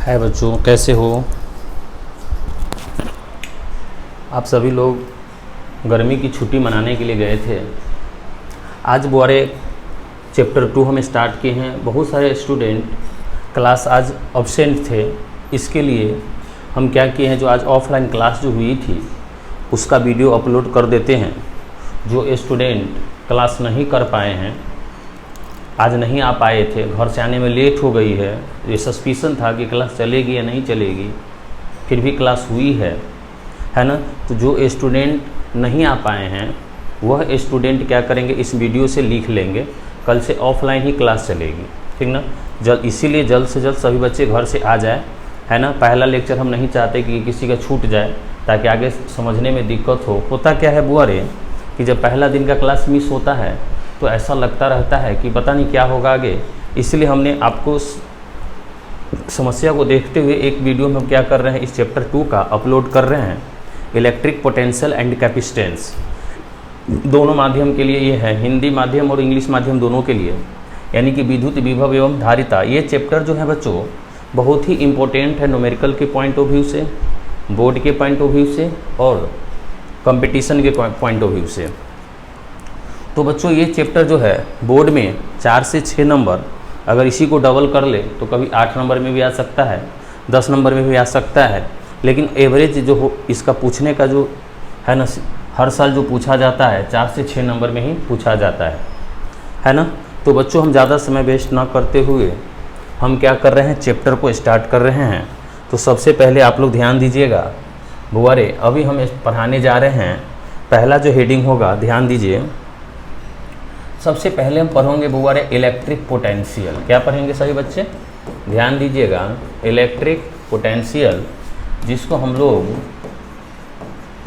हाय बच्चों, कैसे हो आप सभी लोग। गर्मी की छुट्टी मनाने के लिए गए थे। आज बुआरे चैप्टर 2 हम स्टार्ट किए हैं। बहुत सारे स्टूडेंट क्लास आज अब्सेंट थे। इसके लिए हम क्या किए हैं, जो आज ऑफलाइन क्लास जो हुई थी उसका वीडियो अपलोड कर देते हैं। जो स्टूडेंट क्लास नहीं कर पाए हैं, आज नहीं आ पाए थे, घर से आने में लेट हो गई है, ये सस्पिशन था कि क्लास चलेगी या नहीं चलेगी, फिर भी क्लास हुई है ना। तो जो स्टूडेंट नहीं आ पाए हैं वह स्टूडेंट क्या करेंगे, इस वीडियो से लिख लेंगे। कल से ऑफलाइन ही क्लास चलेगी, ठीक ना। इसीलिए जल्द से जल्द सभी बच्चे घर से आ जाए, है ना। पहला लेक्चर हम नहीं चाहते कि किसी का छूट जाए, ताकि आगे समझने में दिक्कत हो। होता क्या है बुआ रे, कि जब पहला दिन का क्लास मिस होता है तो ऐसा लगता रहता है कि पता नहीं क्या होगा आगे। इसलिए हमने आपको समस्या को देखते हुए एक वीडियो में हम क्या कर रहे हैं, इस चैप्टर 2 का अपलोड कर रहे हैं। इलेक्ट्रिक पोटेंशियल एंड कैपेसिटेंस दोनों माध्यम के लिए ये है, हिंदी माध्यम और इंग्लिश माध्यम दोनों के लिए, यानी कि विद्युत विभव एवं धारिता। ये चैप्टर जो है बच्चों बहुत ही इम्पोर्टेंट है न्यूमेरिकल के पॉइंट ऑफ व्यू से, बोर्ड के पॉइंट ऑफ व्यू से और कंपटीशन के पॉइंट ऑफ व्यू से। तो बच्चों ये चैप्टर जो है बोर्ड में 4 से 6 नंबर, अगर इसी को डबल कर ले तो कभी 8 नंबर में भी आ सकता है, 10 नंबर में भी आ सकता है। लेकिन एवरेज जो हो इसका पूछने का जो है ना, हर साल जो पूछा जाता है 4 से 6 नंबर में ही पूछा जाता है ना। तो बच्चों हम ज़्यादा समय वेस्ट ना करते हुए हम क्या कर रहे हैं, चैप्टर को स्टार्ट कर रहे हैं। तो सबसे पहले आप लोग ध्यान दीजिएगा बुआरे, अभी हम पढ़ाने जा रहे हैं। पहला जो हेडिंग होगा ध्यान दीजिए। सबसे पहले हम पढ़ेंगे बुआरे इलेक्ट्रिक पोटेंशियल। क्या पढ़ेंगे सभी बच्चे, ध्यान दीजिएगा। इलेक्ट्रिक पोटेंशियल, जिसको हम लोग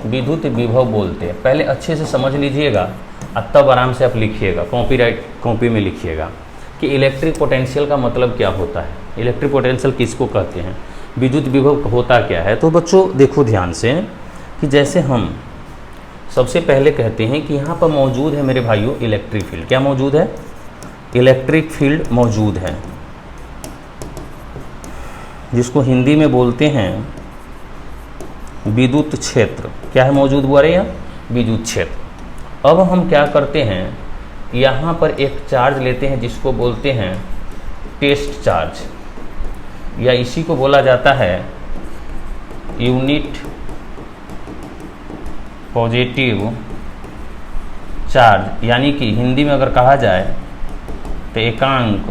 विद्युत विभव बोलते हैं। पहले अच्छे से समझ लीजिएगा और तब आराम से आप लिखिएगा, कॉपी में लिखिएगा कि इलेक्ट्रिक पोटेंशियल का मतलब क्या होता है, इलेक्ट्रिक पोटेंशियल किसको कहते हैं, विद्युत विभव होता क्या है। तो बच्चों देखो ध्यान से कि जैसे हम सबसे पहले कहते हैं कि यहाँ पर मौजूद है मेरे भाइयों इलेक्ट्रिक फील्ड। क्या मौजूद है, इलेक्ट्रिक फील्ड मौजूद है, जिसको हिंदी में बोलते हैं विद्युत क्षेत्र। क्या है मौजूद बुआ रहे हैं, विद्युत क्षेत्र। अब हम क्या करते हैं, यहाँ पर एक चार्ज लेते हैं जिसको बोलते हैं टेस्ट चार्ज, या इसी को बोला जाता है यूनिट पॉजिटिव चार्ज, यानी कि हिंदी में अगर कहा जाए तो एकांक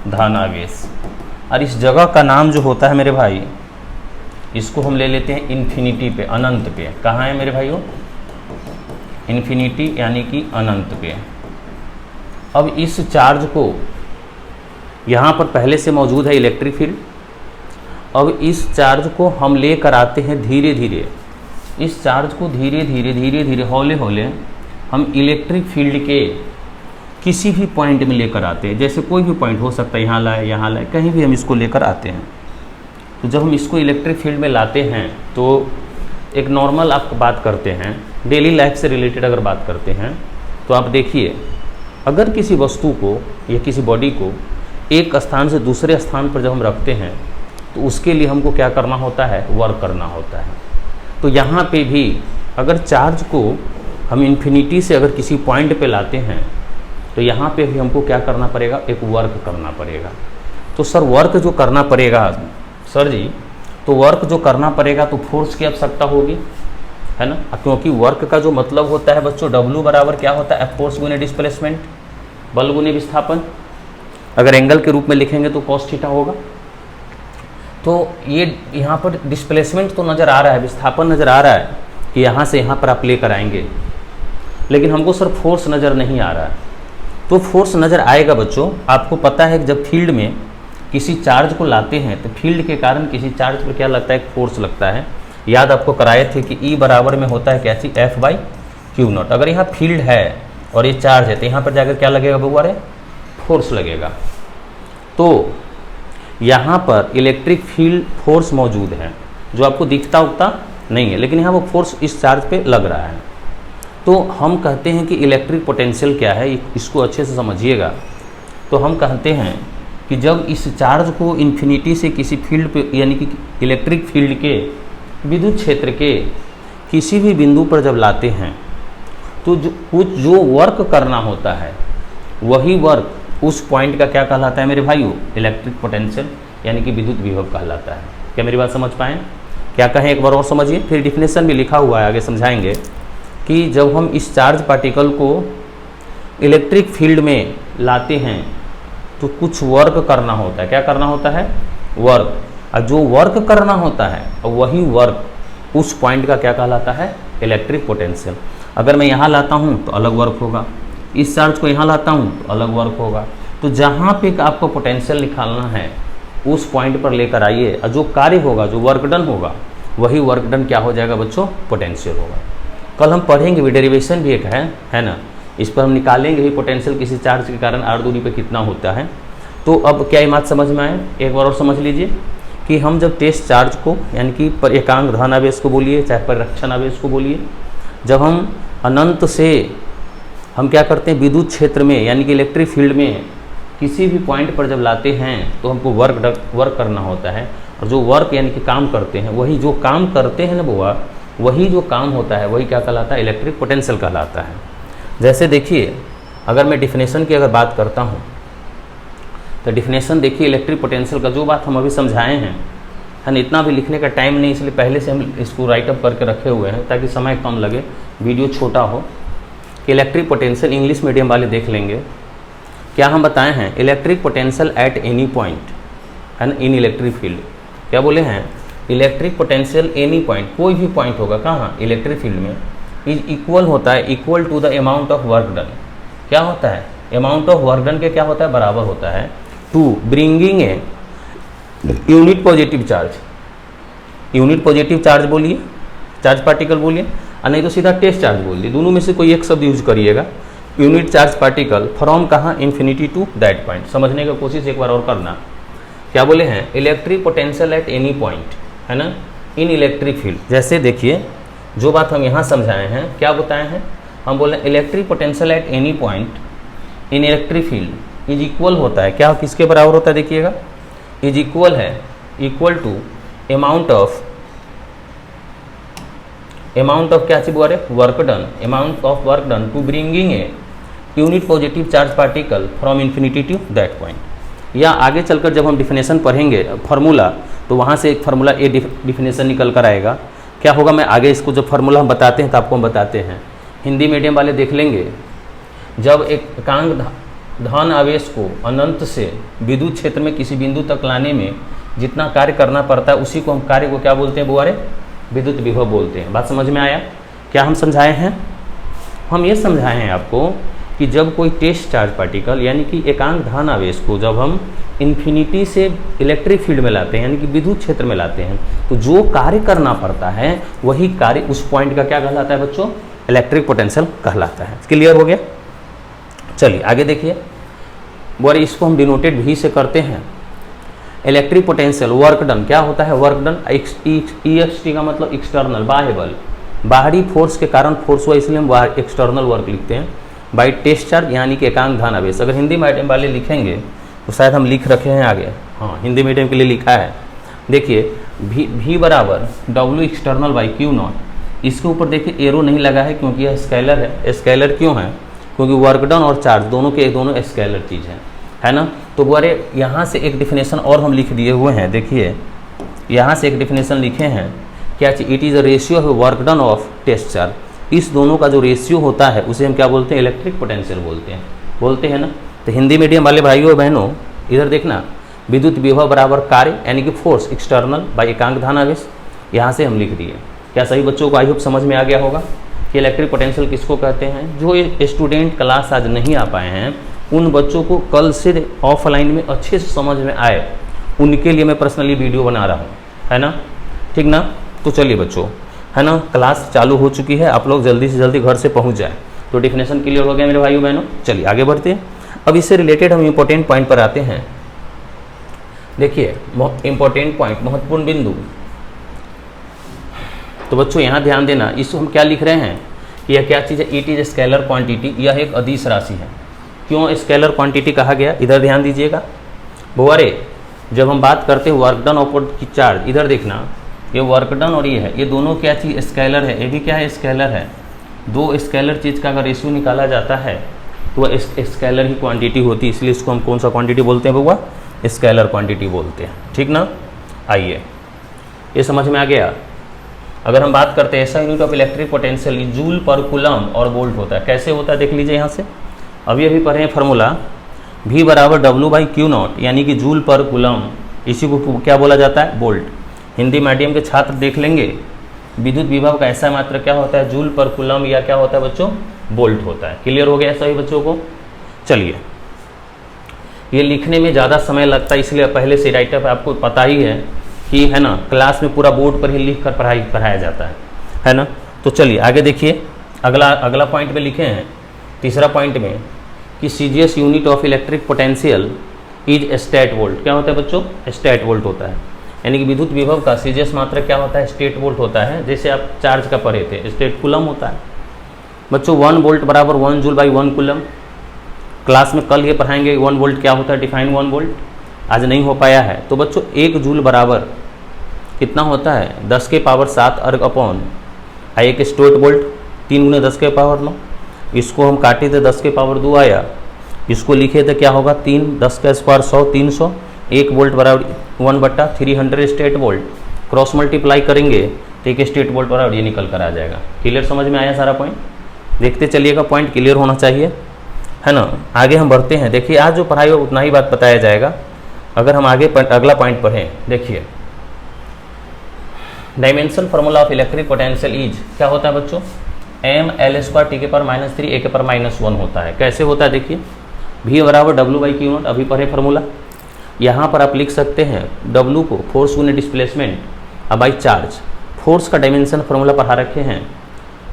धनावेश। और इस जगह का नाम जो होता है मेरे भाई, इसको हम ले लेते हैं इन्फिनिटी पे, अनंत पे। कहाँ है मेरे भाइयों, इन्फिनिटी यानी कि अनंत पे। अब इस चार्ज को यहाँ पर पहले से मौजूद है इलेक्ट्रिक फील्ड। अब इस चार्ज को हम लेकर आते हैं धीरे धीरे, इस चार्ज को धीरे धीरे हौले हौले हम इलेक्ट्रिक फील्ड के किसी भी पॉइंट में लेकर आते हैं। जैसे कोई भी पॉइंट हो सकता है, यहाँ लाए, कहीं भी हम इसको लेकर आते हैं। तो जब हम इसको इलेक्ट्रिक फील्ड में लाते हैं तो एक नॉर्मल आप बात करते हैं, डेली लाइफ से रिलेटेड अगर बात करते हैं, तो आप देखिए अगर किसी वस्तु को या किसी बॉडी को एक स्थान से दूसरे स्थान पर जब हम रखते हैं तो उसके लिए हमको क्या करना होता है, वर्क करना होता है। तो यहाँ पे भी अगर चार्ज को हम इन्फिनिटी से अगर किसी पॉइंट पे लाते हैं तो यहाँ पे भी हमको क्या करना पड़ेगा, एक वर्क करना पड़ेगा। तो सर वर्क जो करना पड़ेगा सर जी, तो वर्क जो करना पड़ेगा तो फोर्स की आवश्यकता होगी, है ना। क्योंकि वर्क का जो मतलब होता है बच्चों, W बराबर क्या होता है, फोर्स गुने डिस्प्लेसमेंट, बल गुने विस्थापन। अगर एंगल के रूप में लिखेंगे तो cos थीटा होगा। तो ये यहाँ पर डिस्प्लेसमेंट तो नज़र आ रहा है, विस्थापन नज़र आ रहा है कि यहाँ से यहाँ पर आप लेकर आएंगे, लेकिन हमको सर फोर्स नज़र नहीं आ रहा है। तो फोर्स नज़र आएगा बच्चों। आपको पता है कि जब फील्ड में किसी चार्ज को लाते हैं तो फील्ड के कारण किसी चार्ज पर क्या लगता है, एक फोर्स लगता है। याद आपको कराए थे कि E बराबर में होता है कैसी, F/Q0। अगर यहाँ फील्ड है और ये चार्ज है तो यहाँ पर जाकर क्या लगेगा बुआ, फोर्स लगेगा। तो यहाँ पर इलेक्ट्रिक फील्ड फोर्स मौजूद है, जो आपको दिखता उगता नहीं है, लेकिन यहाँ वो फोर्स इस चार्ज पे लग रहा है। तो हम कहते हैं कि इलेक्ट्रिक पोटेंशियल क्या है, इसको अच्छे से समझिएगा। तो हम कहते हैं कि जब इस चार्ज को इन्फिनिटी से किसी फील्ड पे यानी कि इलेक्ट्रिक फील्ड के विद्युत क्षेत्र के किसी भी बिंदु पर जब लाते हैं तो जो वर्क करना होता है वही वर्क उस पॉइंट का क्या कहलाता है मेरे भाइयों? इलेक्ट्रिक पोटेंशियल यानी कि विद्युत विभव कहलाता है। क्या मेरी बात समझ पाएँ? क्या कहें एक बार और समझिए, फिर डिफिनेशन भी लिखा हुआ है आगे समझाएंगे कि जब हम इस चार्ज पार्टिकल को इलेक्ट्रिक फील्ड में लाते हैं तो कुछ वर्क करना होता है। क्या करना होता है? वर्क। और जो वर्क करना होता है वही वर्क उस पॉइंट का क्या कहलाता है? Electric potential. अगर मैं यहाँ लाता हूँ तो अलग वर्क होगा, इस चार्ज को यहाँ लाता हूँ तो अलग वर्क होगा। तो जहाँ पे आपको पोटेंशियल निकालना है उस पॉइंट पर लेकर आइए और जो कार्य होगा, जो वर्क डन होगा, वही वर्क डन क्या हो जाएगा बच्चों? पोटेंशियल होगा। कल हम पढ़ेंगे भी, डेरिवेशन भी एक है ना, इस पर हम निकालेंगे ही पोटेंशियल किसी चार्ज के कारण r दूरी पे कितना होता है। तो अब क्या ये बात समझ में आए? एक बार और समझ लीजिए कि हम जब टेस्ट चार्ज को यानी कि पर एकांक धन आवेश को बोलिए चाहे परिरक्षण आवेश को बोलिए, जब हम अनंत से हम क्या करते हैं विद्युत क्षेत्र में यानी कि इलेक्ट्रिक फील्ड में किसी भी पॉइंट पर जब लाते हैं तो हमको वर्क करना होता है। और जो वर्क यानी कि काम करते हैं, वही जो काम करते हैं ना बुआ, वही जो काम होता है वही क्या कहलाता है? इलेक्ट्रिक पोटेंशियल कहलाता है। जैसे देखिए, अगर मैं डिफिनेशन की अगर बात करता हूँ तो डिफिनेशन देखिए इलेक्ट्रिक पोटेंशियल का, जो बात हम अभी समझाए हैं, है ना, इतना भी लिखने का टाइम नहीं, इसलिए पहले से हम इसको राइटअप करके रखे हुए हैं ताकि समय कम लगे, वीडियो छोटा हो। कि इलेक्ट्रिक पोटेंशियल इंग्लिश मीडियम वाले देख लेंगे। क्या हम बताए हैं? Electric potential at any point, है ना, इन इलेक्ट्रिक फील्ड। क्या बोले हैं? इलेक्ट्रिक पोटेंशियल एनी पॉइंट, कोई भी पॉइंट होगा कहाँ? इलेक्ट्रिक फील्ड में, इज इक्वल होता है, equal to the amount of work done. क्या होता है? अमाउंट ऑफ वर्क डन के क्या होता है? बराबर होता है to bringing a unit positive charge. Unit positive charge बोलिए, चार्ज पार्टिकल बोलिए, और नहीं तो सीधा टेस्ट चार्ज बोलिए, दोनों में से कोई एक शब्द यूज करिएगा। यूनिट चार्ज पार्टिकल फ्रॉम कहाँ? Infinity to that point. समझने की कोशिश एक बार और करना। क्या बोले हैं? Electric potential at any point, है ना, इन इलेक्ट्रिक फील्ड। जैसे देखिए, जो बात हम यहाँ समझाए हैं, क्या बताए हैं? हम बोले electric potential at any point in electric field is equal होता है, क्या किसके बराबर होता है? देखिएगा, इज इक्वल है, इक्वल टू अमाउंट ऑफ क्या चीज बोल रहे? Work done, amount of work done to bringing a unit positive charge particle from infinity to that point. या आगे चलकर जब हम डिफिनेशन पढ़ेंगे फार्मूला, तो वहाँ से एक फार्मूला ए डिफिनेशन निकल कर आएगा। क्या होगा? मैं आगे इसको जब फार्मूला हम बताते हैं तो आपको हम बताते हैं। हिंदी मीडियम वाले देख लेंगे, जब एक एकांक धन आवेश को अनंत से विद्युत क्षेत्र में किसी बिंदु तक लाने में जितना कार्य करना पड़ता है, उसी को हम कार्य को क्या बोलते हैं बुआरे? विद्युत विभव बोलते हैं। बात समझ में आया? क्या हम समझाए हैं? हम ये समझाए हैं आपको कि जब कोई टेस्ट चार्ज पार्टिकल यानी कि एकांक धन आवेश को जब हम इन्फिनिटी से इलेक्ट्रिक फील्ड में लाते हैं यानी कि विद्युत क्षेत्र में लाते हैं, तो जो कार्य करना पड़ता है वही कार्य उस पॉइंट का क्या कहलाता है बच्चों? इलेक्ट्रिक पोटेंशियल कहलाता है। क्लियर हो गया? चलिए आगे देखिए, बोले इसको हम डिनोटेड भी से करते हैं। इलेक्ट्रिक पोटेंशियल वर्क डन, क्या होता है? वर्क डन, EXT का मतलब एक्सटर्नल, बाह्य बल, बाहरी फोर्स के कारण फोर्स हुआ, इसलिए हम बाहर एक्सटर्नल वर्क लिखते हैं। बाई टेस्ट चार्ज यानी कि एकांक धन आवेश। अगर हिंदी मीडियम वाले लिखेंगे तो शायद हम लिख रखे हैं आगे, हाँ हिंदी मीडियम के लिए लिखा है। देखिए V बराबर W external by Q not. इसके ऊपर देखिए एरो नहीं लगा है क्योंकि यह स्केलर है। स्केलर क्यों है? क्योंकि वर्क डन और चार्ज दोनों के दोनों स्केलर चीज़ है ना। तो बोले यहाँ से एक डिफिनेशन और हम लिख दिए हुए हैं। देखिए यहाँ से एक डिफिनेशन लिखे हैं, क्या चीज़? It is a ratio of work done of test charge. इस दोनों का जो रेशियो होता है उसे हम क्या बोलते हैं? इलेक्ट्रिक पोटेंशियल बोलते हैं ना। तो हिंदी मीडियम वाले भाइयों और बहनों इधर देखना, विद्युत विभव बराबर कार्य यानी कि फोर्स एक्सटर्नल बाई एकांक धन आवेश, यहाँ से हम लिख दिए। क्या सभी बच्चों को आई होप समझ में आ गया होगा कि इलेक्ट्रिक पोटेंशियल किसको कहते हैं? जो स्टूडेंट क्लास आज नहीं आ पाए हैं उन बच्चों को कल से ऑफलाइन में अच्छे से समझ में आए, उनके लिए मैं पर्सनली वीडियो बना रहा हूँ, है ना, ठीक ना। तो चलिए बच्चों, है ना, क्लास चालू हो चुकी है, आप लोग जल्दी से जल्दी घर से पहुँच जाए। तो डिफिनेशन क्लियर हो गया मेरे भाइयों बहनों। चलिए आगे बढ़ते हैं। अब इससे रिलेटेड हम इम्पोर्टेंट पॉइंट पर आते हैं। देखिए इम्पोर्टेंट पॉइंट, महत्वपूर्ण बिंदु। तो बच्चों यहाँ ध्यान देना, इसको हम क्या लिख रहे हैं कि यह क्या चीज़ है? इट इज स्केलर क्वांटिटी, यह एक अदिश राशि है। क्यों स्केलर क्वांटिटी कहा गया? इधर ध्यान दीजिएगा। बुआरे जब हम बात करते हैं वर्क डन अपॉन की चार्ज, इधर देखना ये वर्क डन और ये है, ये दोनों क्या चीज़ स्केलर है, ये भी क्या है स्केलर है। दो स्केलर चीज़ का अगर रेशियो निकाला जाता है तो वह स्केलर ही क्वांटिटी होती है, इसलिए इसको हम कौन सा क्वांटिटी बोलते हैं बउआ, स्केलर क्वांटिटी बोलते हैं, ठीक ना। आइए ये समझ में आ गया। अगर हम बात करते हैं ऐसा unit of electric potential joule पर कूलम और वोल्ट होता है, कैसे होता है देख लीजिए यहाँ से। अभी पढ़े हैं फार्मूला V बराबर W/Q0 यानी कि जूल पर कूलम, इसी को क्या बोला जाता है वोल्ट। हिंदी मीडियम के छात्र देख लेंगे विद्युत विभव का ऐसा मात्रा क्या होता है जूल पर कूलम या क्या होता है बच्चों वोल्ट होता है। क्लियर हो गया सभी बच्चों को। चलिए ये लिखने में ज़्यादा समय लगता है इसलिए पहले से राइटर पर आपको पता ही है कि है ना, क्लास में पूरा बोर्ड पर ही लिख कर पढ़ाया जाता है ना। तो चलिए आगे देखिए, अगला पॉइंट में लिखे हैं तीसरा पॉइंट में कि CGS unit of electric potential is state volt. क्या होता है बच्चों, स्टेट वोल्ट होता है, यानी कि विद्युत विभव का CGS मात्रा क्या होता है स्टेट वोल्ट होता है। जैसे आप चार्ज का पढ़े थे स्टेट कूलम होता है बच्चों। 1 वोल्ट बराबर 1 जूल बाई 1 कूलम। क्लास में कल ये पढ़ाएंगे 1 वोल्ट क्या होता है, डिफाइन 1 वोल्ट, आज नहीं हो पाया है। तो बच्चों 1 जूल बराबर कितना होता है 10 के पावर 7 अर्ग अपॉन 1 स्टेट वोल्ट 3 गुने 10 के पावर 9। इसको हम काटे थे 10 के पावर 2 आया, इसको लिखे तो क्या होगा 3 10 का स्क्वायर 100 300, 1 वोल्ट बराबर 1/300 स्टेट वोल्ट। क्रॉस मल्टीप्लाई करेंगे तो 1 स्टेट वोल्ट बराबर ये निकल कर आ जाएगा। क्लियर समझ में आया सारा पॉइंट, देखते चलिएगा, पॉइंट क्लियर होना चाहिए है ना। आगे हम बढ़ते हैं, देखिए आज जो पढ़ाई हो उतना ही बात बताया जाएगा। अगर हम आगे अगला पॉइंट पढ़ें, देखिए dimension formula of electric potential is क्या होता है बच्चों mL² T के पावर -3 A के पावर -1 होता है। कैसे होता है देखिए, V बराबर W/Q0 अभी पढ़े फार्मूला। यहाँ पर आप लिख सकते हैं W को फोर्स गुने डिस्प्लेसमेंट अब बाई चार्ज। फोर्स का डायमेंशन फार्मूला पढ़ा रखे हैं,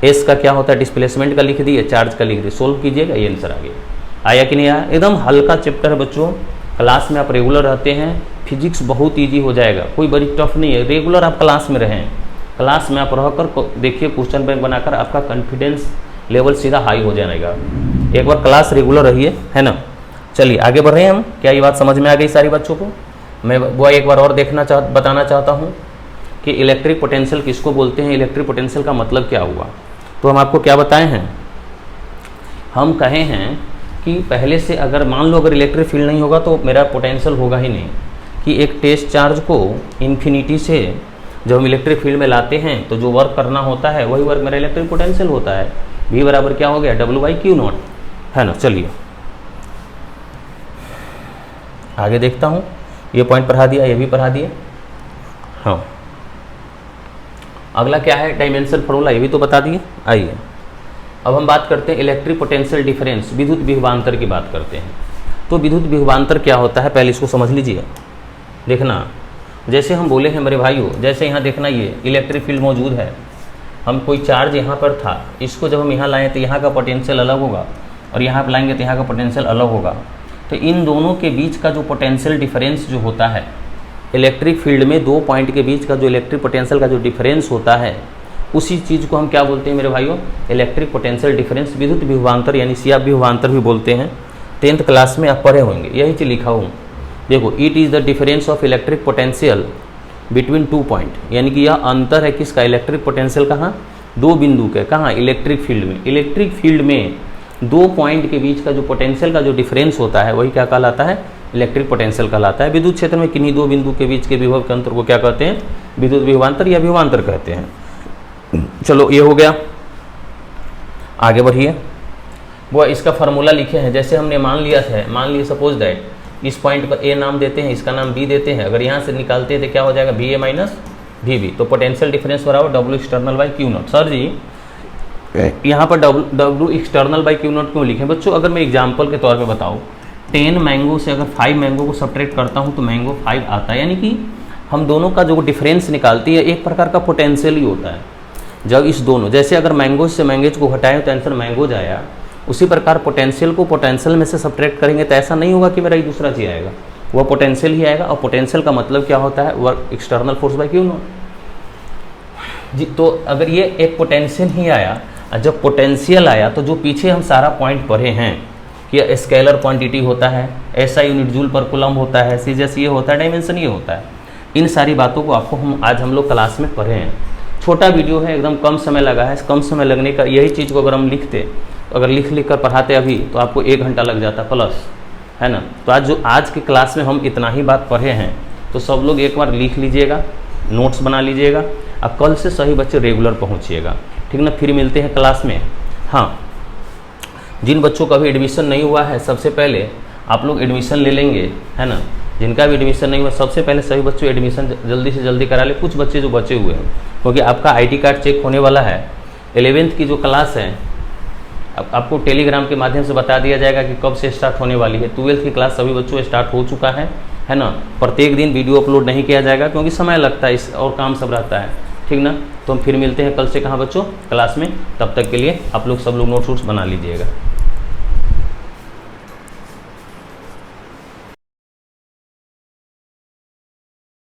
S का क्या होता है डिस्प्लेसमेंट का लिख दिए, चार्ज का लिख दिए, सोल्व कीजिएगा ये आंसर आ गया। आया कि नहीं आया, एकदम हल्का चैप्टर है बच्चों। क्लास में आप रेगुलर रहते हैं फिजिक्स बहुत ईजी हो जाएगा, कोई बड़ी टफ नहीं है। रेगुलर आप क्लास में रहें, क्लास में आप रहकर देखिए क्वेश्चन बैंक बनाकर आपका कॉन्फिडेंस लेवल सीधा हाई हो जाएगा। एक बार क्लास रेगुलर रहिए है ना। चलिए आगे बढ़ रहे हैं हम, क्या ये बात समझ में आ गई सारी बच्चों को। मैं वो एक बार और बताना चाहता हूँ कि इलेक्ट्रिक पोटेंशियल किसको बोलते हैं, इलेक्ट्रिक पोटेंशियल का मतलब क्या हुआ। तो हम आपको क्या बताए हैं, हम कहे हैं कि पहले से अगर मान लो अगर इलेक्ट्रिक फील्ड नहीं होगा तो मेरा पोटेंशियल होगा ही नहीं, कि एक टेस्ट चार्ज को इन्फिनिटी से जब हम इलेक्ट्रिक फील्ड में लाते हैं तो जो वर्क करना होता है वही वर्क मेरा इलेक्ट्रिक पोटेंशियल होता है। V बराबर क्या हो गया W/Q0 है ना। चलिए आगे देखता हूँ, ये पॉइंट पढ़ा दिया, ये भी पढ़ा दिया। हाँ अगला क्या है डायमेंशन फार्मूला, ये भी तो बता दिए। आइए अब हम बात करते हैं इलेक्ट्रिक पोटेंशियल डिफरेंस, विद्युत विभवांतर की बात करते हैं। तो विद्युत विभवांतर क्या होता है पहले इसको समझ लीजिए। देखना जैसे हम बोले हैं मेरे भाइयों, जैसे यहाँ देखना ये इलेक्ट्रिक फील्ड मौजूद है, हम कोई चार्ज यहाँ पर था, इसको जब हम यहाँ लाएँ तो यहाँ का पोटेंशियल अलग होगा और यहाँ पर लाएंगे तो यहाँ का पोटेंशियल अलग होगा। तो इन दोनों के बीच का जो पोटेंशियल डिफरेंस जो होता है इलेक्ट्रिक फील्ड में, दो पॉइंट के बीच का जो इलेक्ट्रिक पोटेंशियल का जो डिफरेंस होता है उसी चीज़ को हम क्या बोलते हैं मेरे भाइयों, इलेक्ट्रिक पोटेंशियल डिफरेंस, विद्युत विभवांतर यानी सिया विभवांतर भी बोलते हैं। 10th क्लास में आप पढ़े होंगे, यही चीज़ लिखा हूँ। देखो it is the difference of electric potential between 2 point, यानी कि यह अंतर है किसका, इलेक्ट्रिक पोटेंशियल कहाँ, 2 बिंदु के, कहाँ इलेक्ट्रिक फील्ड में। इलेक्ट्रिक फील्ड में 2 पॉइंट के बीच का जो पोटेंशियल का जो डिफरेंस होता है वही क्या कहलाता है, इलेक्ट्रिक पोटेंशियल कहलाता है। विद्युत क्षेत्र में किन्हीं 2 बिंदु के बीच के विभव के अंतर को क्या कहते हैं, विद्युत विभवांतर या विभवांतर कहते हैं। चलो ये हो गया, आगे बढ़िए। वो इसका फार्मूला लिखे हैं, जैसे हमने मान लिया सपोज दैट इस पॉइंट को ए नाम देते हैं, इसका नाम बी देते हैं। अगर यहाँ से निकालते हैं तो क्या हो जाएगा VA माइनस VB, तो पोटेंशियल डिफरेंस बराबर W external by Q0। Sir ji यहाँ पर W एक्सटर्नल बाई Q0 क्यों लिखें बच्चों, अगर मैं एग्जाम्पल के तौर पे बताऊँ 10 मैंगो से अगर 5 मैंगो को सब्ट्रैक्ट करता हूँ तो मैंगो 5 आता है, यानी कि हम दोनों का जो डिफरेंस निकालती है एक प्रकार का पोटेंशियल ही होता है। जब इस दोनों, जैसे अगर मैंगोज से मैंगेज को हटाएं तो आंसर मैंगोज आया, उसी प्रकार पोटेंशियल को पोटेंशियल में से सब्ट्रैक्ट करेंगे तो ऐसा नहीं होगा कि मेरा ये दूसरा चीज़ आएगा, वह पोटेंशियल ही आएगा। और पोटेंशियल का मतलब क्या होता है, work external force by Q0 जी। तो अगर ये एक पोटेंशियल ही आया, जब पोटेंशियल आया तो जो पीछे हम सारा पॉइंट पढ़े हैं कि स्केलर क्वांटिटी होता है, ऐसा यूनिट जूल पर कूलम होता है, सीजस ये होता है, डायमेंशन ये होता है। इन सारी बातों को आपको आज हम लोग क्लास में पढ़े हैं। छोटा वीडियो है, एकदम कम समय लगा है। कम समय लगने का यही चीज़ को अगर हम लिखते, तो अगर लिख कर पढ़ाते अभी तो आपको 1 घंटा लग जाता प्लस, है ना। तो आज की क्लास में हम इतना ही बात पढ़े हैं, तो सब लोग एक बार लिख लीजिएगा, नोट्स बना लीजिएगा, और कल से सही बच्चे रेगुलर पहुँचिएगा, ठीक ना। फिर मिलते हैं क्लास में। हाँ, जिन बच्चों का भी एडमिशन नहीं हुआ है, सबसे पहले आप लोग एडमिशन ले लेंगे, है ना। जिनका भी एडमिशन नहीं हुआ, सबसे पहले सभी बच्चों एडमिशन जल्दी से जल्दी करा ले। कुछ बच्चे जो बचे हुए हैं, क्योंकि आपका आईडी कार्ड चेक होने वाला है। 11th की जो क्लास है, आपको टेलीग्राम के माध्यम से बता दिया जाएगा कि कब से स्टार्ट होने वाली है। 12th की क्लास सभी बच्चों स्टार्ट हो चुका है ना। प्रत्येक दिन वीडियो अपलोड नहीं किया जाएगा, क्योंकि समय लगता है, इस और काम सब रहता है, ठीक ना। तो हम फिर मिलते हैं कल से कहाँ बच्चों, क्लास में। तब तक के लिए आप लोग सब लोग नोट्स बना लीजिएगा।